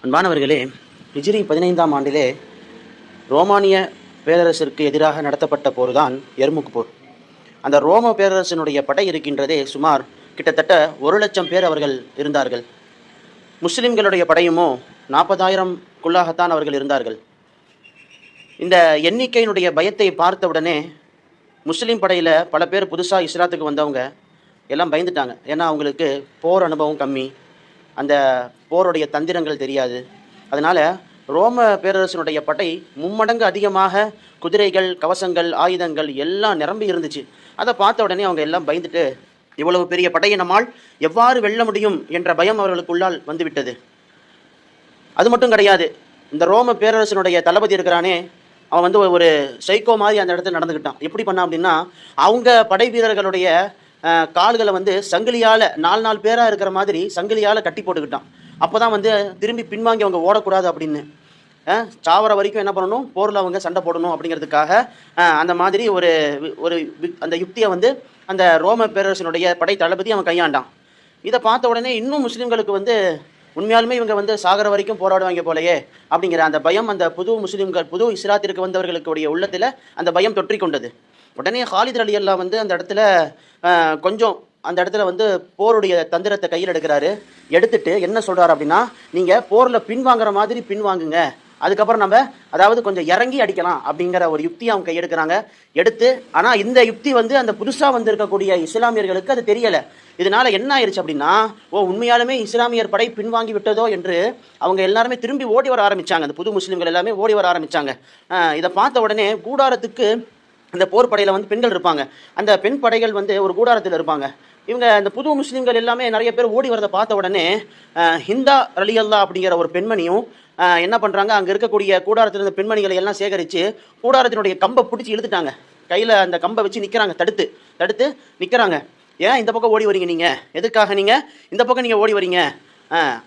அன்பானவர்களே, ஹிஜ்ரி 15ஆம் ஆண்டிலே ரோமானிய பேரரசிற்கு எதிராக நடத்தப்பட்ட போர்தான் எர்முக் போர். அந்த ரோம பேரரசினுடைய படை இருக்கின்றதே சுமார் கிட்டத்தட்ட 1,00,000 பேர் அவர்கள் இருந்தார்கள். முஸ்லிம்களுடைய படையுமோ 40,000க்குள்ளாகத்தான் அவர்கள் இருந்தார்கள். இந்த எண்ணிக்கையினுடைய பயத்தை பார்த்தவுடனே முஸ்லீம் படையில் பல பேர் புதுசாக இஸ்லாத்துக்கு வந்தவங்க எல்லாம் பயந்துட்டாங்க. ஏன்னா அவங்களுக்கு போர் அனுபவம் கம்மி, அந்த போருடைய தந்திரங்கள் தெரியாது. அதனால் ரோம பேரரசனுடைய படை மும்மடங்கு அதிகமாக குதிரைகள், கவசங்கள், ஆயுதங்கள் எல்லாம் நிரம்பி இருந்துச்சு. அதை பார்த்த உடனே அவங்க எல்லாம் பயந்துட்டு, இவ்வளவு பெரிய படையை நம்மால் எவ்வாறு வெல்ல முடியும் என்ற பயம் அவர்களுக்குள்ளால் வந்துவிட்டது. அது மட்டும் கிடையாது, இந்த ரோம பேரரசனுடைய தளபதி இருக்கிறானே, அவன் ஒரு சைக்கோ மாதிரி அந்த இடத்துல நடந்துக்கிட்டான். எப்படி பண்ணான் அப்படின்னா, அவங்க படை வீரர்களுடைய கால்களை சங்கிலியால் 4 பேராக இருக்கிற மாதிரி சங்கிலியால் கட்டி போட்டுக்கிட்டான். அப்போ தான் திரும்பி பின்வாங்கி அவங்க ஓடக்கூடாது அப்படின்னு, சாவர வரைக்கும் என்ன பண்ணணும், போரில் அவங்க சண்டை போடணும் அப்படிங்கிறதுக்காக அந்த மாதிரி ஒரு அந்த யுக்தியை அந்த ரோம பேரரசனுடைய படை தளபதி அவன் கையாண்டான். இதை பார்த்த உடனே இன்னும் முஸ்லீம்களுக்கு உண்மையாலுமே இவங்க சாகர வரைக்கும் போராடுவாங்க போலையே அப்படிங்கிற அந்த பயம் அந்த புது இஸ்லாத்திற்கு வந்தவர்களுடைய உள்ளத்தில் அந்த பயம் தொற்றிக் கொண்டது. உடனே ஹாலித் ரலியல்லாஹு அந்த இடத்துல கொஞ்சம் அந்த இடத்துல போருடைய தந்திரத்தை கையில் எடுக்கிறாரு. எடுத்துட்டு என்ன சொல்றாரு அப்படின்னா, நீங்கள் போரில் பின்வாங்குற மாதிரி பின்வாங்குங்க, அதுக்கப்புறம் நம்ம அதாவது கொஞ்சம் இறங்கி அடிக்கலாம் அப்படிங்கிற ஒரு யுக்தியை அவங்க கையெடுக்கிறாங்க. எடுத்து ஆனால் இந்த யுக்தி அந்த புதுசாக வந்திருக்கக்கூடிய இஸ்லாமியர்களுக்கு அது தெரியலை. இதனால என்ன ஆயிடுச்சு அப்படின்னா, உண்மையாலுமே இஸ்லாமியர் படை பின்வாங்கி விட்டதோ என்று அவங்க எல்லாருமே திரும்பி ஓடி வர ஆரம்பித்தாங்க. அந்த புது முஸ்லீம்கள் எல்லாமே ஓடி வர ஆரம்பித்தாங்க. இதை பார்த்த உடனே கூடாரத்துக்கு அந்த போர் படையில் பெண்கள் இருப்பாங்க. அந்த பெண் படைகள் ஒரு கூடாரத்தில் இருப்பாங்க. இவங்க அந்த புது முஸ்லீம்கள் எல்லாமே நிறைய பேர் ஓடி வரதை பார்த்த உடனே ஹிந்தா ரலியல்லாஹு அப்படிங்கிற ஒரு பெண்மணியும் என்ன பண்ணுறாங்க, அங்கே இருக்கக்கூடிய கூடாரத்தில் இருந்த பெண்மணிகளை எல்லாம் சேகரித்து கூடாரத்தினுடைய கம்பை பிடிச்சி இழுத்துட்டாங்க. கையில் அந்த கம்பை வச்சு நிற்கிறாங்க, தடுத்து நிற்கிறாங்க. ஏன் இந்த பக்கம் ஓடி வரீங்க, நீங்கள் எதுக்காக நீங்கள் இந்த பக்கம் நீங்கள் ஓடி வரீங்க?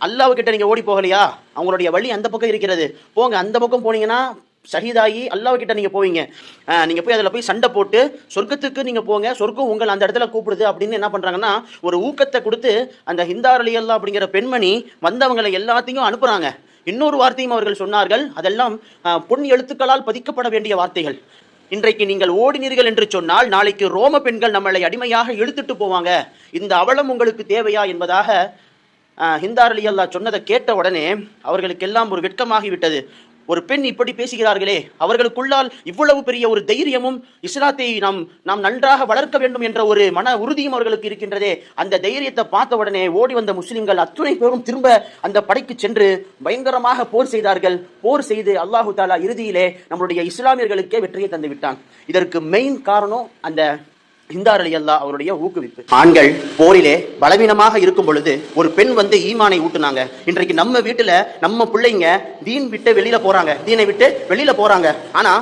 அல்லாஹ்கிட்ட நீங்கள் ஓடி போகலையா? அவங்களுடைய வழி அந்த பக்கம் இருக்கிறது, போங்க. அந்த பக்கம் போனீங்கன்னா ஷஹீதாகி அல்லாஹ்கிட்ட நீங்கள் போவீங்க. நீங்கள் போய் அதில் போய் சண்டை போட்டு சொர்க்கத்துக்கு நீங்கள் போங்க, சொர்க்கம் உங்கள் அந்த இடத்துல கூப்பிடுது அப்படின்னு என்ன பண்ணுறாங்கன்னா ஒரு ஊக்கத்தை கொடுத்து அந்த ஹிந்தா ரலியல்லாஹு அப்படிங்கிற பெண்மணி வந்தவங்களை எல்லாத்தையும் அனுப்புகிறாங்க. இன்னொரு வார்த்தையும் அவர்கள் சொன்னார்கள், அதெல்லாம் பொன் எழுத்துக்களால் பதிக்கப்பட வேண்டிய வார்த்தைகள். இன்றைக்கு நீங்கள் ஓடினீர்கள் என்று சொன்னால் நாளைக்கு ரோம பெண்கள் நம்மளை அடிமையாக இழுத்துட்டு போவாங்க, இந்த அவலம் உங்களுக்கு தேவையா என்பதாக ஹிந்தா ரலியல்லாஹு சொன்னதை கேட்ட உடனே அவர்களுக்கெல்லாம் ஒரு வெட்கமாகிவிட்டது. ஒரு பெண் இப்படி பேசுகிறார்களே, அவர்களுக்குள்ளால் இவ்வளவு பெரிய ஒரு தைரியமும் இஸ்லாத்தை நாம் நன்றாக வளர்க்க வேண்டும் என்ற ஒரு மன உறுதியும் அவர்களுக்கு இருக்கின்றதே. அந்த தைரியத்தை பார்த்த உடனே ஓடி வந்த முஸ்லிம்கள் அத்துணை பேரும் திரும்ப அந்த படைக்கு சென்று பயங்கரமாக போர் செய்தார்கள். போர் செய்து அல்லாஹு தாலா இறுதியிலே நம்மளுடைய இஸ்லாமியர்களுக்கே வெற்றியை தந்து விட்டான். இதற்கு மெயின் காரணம் அந்த ஹிந்தா ரலியல்லாஹு அவருடைய ஊக்குவிப்பு. ஆண்கள் போரிலே பலவீனமாக இருக்கும் பொழுது ஒரு பெண் ஈமானை ஊட்டுனாங்க. இன்றைக்கு நம்ம வீட்டுல நம்ம பிள்ளைங்க தீனை விட்டு வெளியில போறாங்க. ஆனா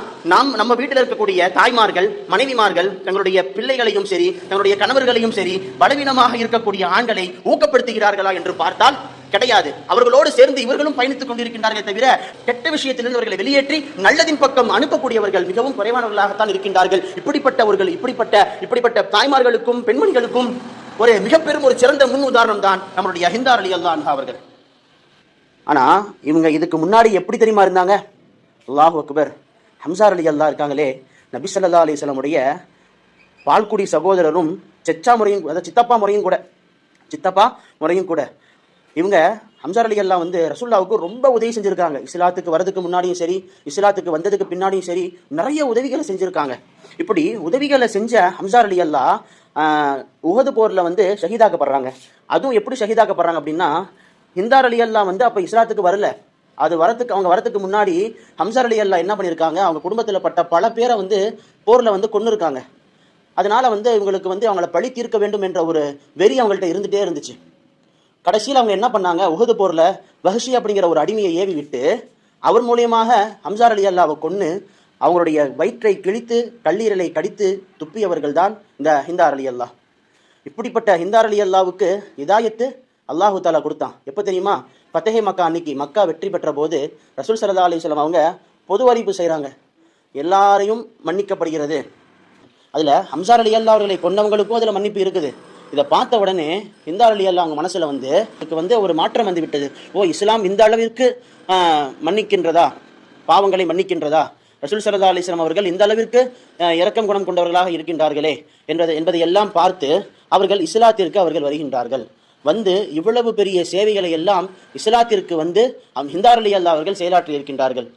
நம்ம வீட்டில் இருக்கக்கூடிய தாய்மார்கள், மனைவிமார்கள் தங்களுடைய பிள்ளைகளையும் சரி தங்களுடைய கணவர்களையும் சரி பலவீனமாக இருக்கக்கூடிய ஆண்களை ஊக்கப்படுத்துகிறார்களா என்று பார்த்தால் கிடையாது. அவர்களோடு சேர்ந்து இவர்களும் பயணித்துக் கொண்டிருக்கின்றார்கள் தவிர கெட்ட விஷயத்திலிருந்து அவர்களை வெளியேற்றி நல்லதின் பக்கம் அனுப்பக்கூடியவர்கள் மிகவும் குறைவானவர்களாகத்தான் இருக்கின்றார்கள். இப்படிப்பட்ட தாய்மார்களுக்கும் பெண்மணிகளுக்கும் ஒரு மிக பெரும் ஒரு சிறந்த முன் உதாரணம் தான் நம்மளுடைய ஹிந்தா ரலியல்லாஹு அன்ஹா அவர்கள். ஆனா இவங்க இதுக்கு முன்னாடி எப்படி தெரியுமா இருந்தாங்க? அல்லாஹு அக்பர். ஹம்சா ரலியல்லாஹு இருக்காங்களே, நபி ஸல்லல்லாஹு அலைஹி வஸல்லம் உடைய பால்குடி சகோதரரும் சித்தப்பா முறையும் கூட இவங்க ஹம்சா ரலியல்லாஹு ரசூலுல்லாஹ்வுக்கு ரொம்ப உதவி செஞ்சுருக்காங்க. இஸ்லாத்துக்கு வரதுக்கு முன்னாடியும் சரி, இஸ்லாத்துக்கு வந்ததுக்கு பின்னாடியும் சரி நிறைய உதவிகளை செஞ்சுருக்காங்க. இப்படி உதவிகளை செஞ்ச ஹம்சா ரலியல்லாஹு உஹது போரில் ஷஹீதாக்கப்படுறாங்க. அதுவும் எப்படி ஷஹீதாக்கப்படுறாங்க அப்படின்னா, ஹிந்தா ரலியல்லாஹு அப்போ இஸ்லாத்துக்கு வரல. அவங்க வரத்துக்கு முன்னாடி ஹம்சா ரலியல்லாஹு என்ன பண்ணியிருக்காங்க, அவங்க குடும்பத்தில் பட்ட பல பேரை போரில் கொன்று இருக்காங்க. அதனால இவங்களுக்கு அவங்கள பழி தீர்க்க வேண்டும் என்ற ஒரு வெறி அவங்கள்ட்ட இருந்துகிட்டே இருந்துச்சு. கடைசியில் அவங்க என்ன பண்ணாங்க, உஹது போரில் வஹ்ஷி அப்படிங்கிற ஒரு அடிமையை ஏவி விட்டு அவர் மூலியமாக ஹம்சா ரலியல்லாஹுவை கொன்று அவங்களுடைய வயிற்றை கிழித்து கல்லீரலை கடித்து துப்பியவர்கள் தான் இந்த ஹிந்தா ரலியல்லாஹு. இப்படிப்பட்ட ஹிந்தா ரலியல்லாஹுவுக்கு ஹிதாயத்து அல்லாஹு தாலா கொடுத்தான். எப்போ தெரியுமா? ஃபத்ஹே மக்கா அன்னைக்கு மக்கா வெற்றி பெற்ற போது ரசூல் ஸல்லல்லாஹு அலைஹி வஸல்லம் அவங்க பொது அறிவிப்பு செய்கிறாங்க, எல்லாரையும் மன்னிக்கப்படுகிறது. அதில் ஹம்சா ரலியல்லாஹு அவர்களை கொண்டவங்களுக்கும் அதில் மன்னிப்பு இருக்குது. இதை பார்த்த உடனே ஹிந்தார் அலி அல்லா அவங்க மனசில் வந்து ஒரு மாற்றம் வந்து விட்டது. ஓ, இஸ்லாம் இந்த அளவிற்கு மன்னிக்கின்றதா, பாவங்களை மன்னிக்கின்றதா, ரசூல் ஸல்லல்லாஹு அலைஹி வஸல்லம் அவர்கள் இந்த அளவிற்கு இரக்கம் குணம் கொண்டவர்களாக இருக்கின்றார்களே என்பதை எல்லாம் பார்த்து அவர்கள் இஸ்லாத்திற்கு அவர்கள் வருகின்றார்கள். இவ்வளவு பெரிய சேவைகளை எல்லாம் இஸ்லாத்திற்கு ஹிந்தார் அலி அல்லா அவர்கள் செயலாற்றி இருக்கின்றார்கள்.